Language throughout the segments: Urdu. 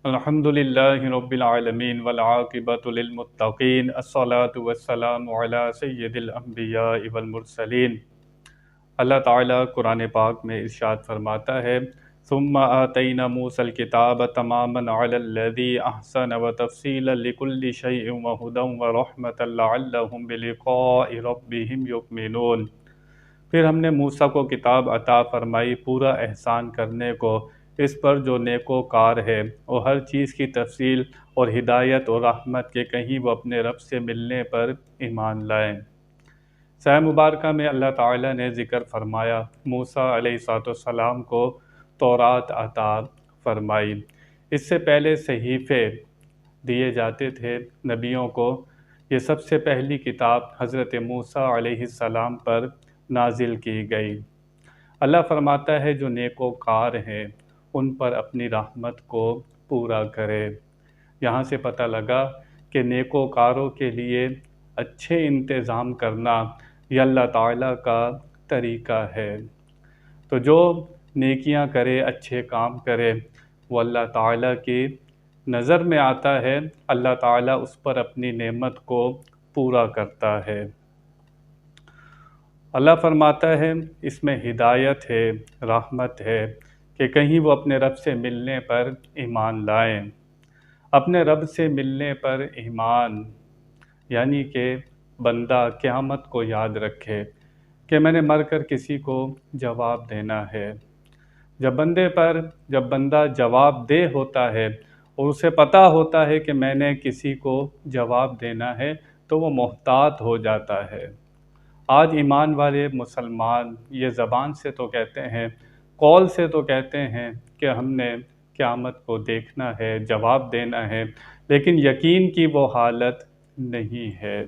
الحمدللہ رب العالمین والعاقبۃ للمتقین الصلاۃ والسلام علی سید الانبیاء والمرسلین۔ اللہ تعالیٰ قرآن پاک میں ارشاد فرماتا ہے ثم آتینا موسیٰ الکتاب تماما علی الذی احسن وتفصیلا لکل شیء وہدی ورحمۃ لعلہم بلقاء ربہم یؤمنون۔ پھر ہم نے موسیٰ کو کتاب عطا فرمائی پورا احسان کرنے کو، اس پر جو نیکوکار ہے اور ہر چیز کی تفصیل اور ہدایت اور رحمت کے کہیں وہ اپنے رب سے ملنے پر ایمان لائیں۔ سورہ مبارکہ میں اللہ تعالیٰ نے ذکر فرمایا موسیٰ علیہ السلام کو تورات عطا فرمائی۔ اس سے پہلے صحیفے دیے جاتے تھے نبیوں کو۔ یہ سب سے پہلی کتاب حضرت موسیٰ علیہ السلام پر نازل کی گئی۔ اللہ فرماتا ہے جو نیکوکار ہیں ان پر اپنی رحمت کو پورا کرے۔ یہاں سے پتہ لگا کہ نیکوکاروں کے لیے اچھے انتظام کرنا یہ اللہ تعالیٰ کا طریقہ ہے۔ تو جو نیکیاں کرے، اچھے کام کرے، وہ اللہ تعالیٰ کی نظر میں آتا ہے، اللہ تعالیٰ اس پر اپنی نعمت کو پورا کرتا ہے۔ اللہ فرماتا ہے اس میں ہدایت ہے، رحمت ہے کہ کہیں وہ اپنے رب سے ملنے پر ایمان لائیں۔ اپنے رب سے ملنے پر ایمان یعنی کہ بندہ قیامت کو یاد رکھے کہ میں نے مر کر کسی کو جواب دینا ہے۔ جب بندہ جواب دہ ہوتا ہے اور اسے پتہ ہوتا ہے کہ میں نے کسی کو جواب دینا ہے تو وہ محتاط ہو جاتا ہے۔ آج ایمان والے مسلمان یہ زبان سے تو کہتے ہیں، قول سے تو کہتے ہیں کہ ہم نے قیامت کو دیکھنا ہے، جواب دینا ہے، لیکن یقین کی وہ حالت نہیں ہے۔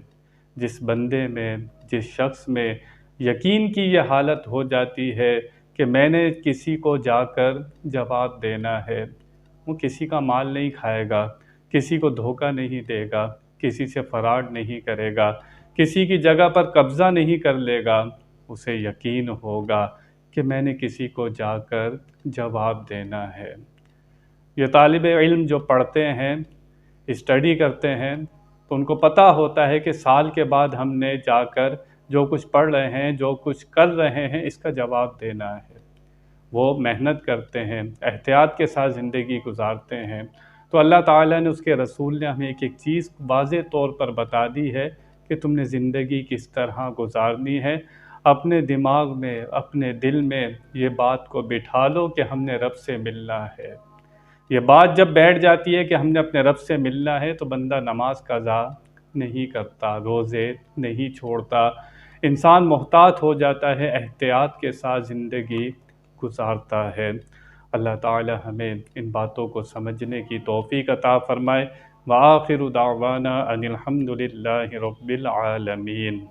جس بندے میں، جس شخص میں یقین کی یہ حالت ہو جاتی ہے کہ میں نے کسی کو جا کر جواب دینا ہے، وہ کسی کا مال نہیں کھائے گا، کسی کو دھوکہ نہیں دے گا، کسی سے فراڈ نہیں کرے گا، کسی کی جگہ پر قبضہ نہیں کر لے گا۔ اسے یقین ہوگا کہ میں نے کسی کو جا کر جواب دینا ہے۔ یہ طالب علم جو پڑھتے ہیں، اسٹڈی کرتے ہیں، تو ان کو پتہ ہوتا ہے کہ سال کے بعد ہم نے جا کر جو کچھ پڑھ رہے ہیں، جو کچھ کر رہے ہیں، اس کا جواب دینا ہے۔ وہ محنت کرتے ہیں، احتیاط کے ساتھ زندگی گزارتے ہیں۔ تو اللہ تعالیٰ نے، اس کے رسول نے ہمیں ایک ایک چیز واضح طور پر بتا دی ہے کہ تم نے زندگی کس طرح گزارنی ہے۔ اپنے دماغ میں، اپنے دل میں یہ بات کو بٹھا لو کہ ہم نے رب سے ملنا ہے۔ یہ بات جب بیٹھ جاتی ہے کہ ہم نے اپنے رب سے ملنا ہے تو بندہ نماز قضا نہیں کرتا، روزے نہیں چھوڑتا، انسان محتاط ہو جاتا ہے، احتیاط کے ساتھ زندگی گزارتا ہے۔ اللہ تعالی ہمیں ان باتوں کو سمجھنے کی توفیق عطا فرمائے۔ وآخر دعوانا ان الحمد للہ رب العالمین۔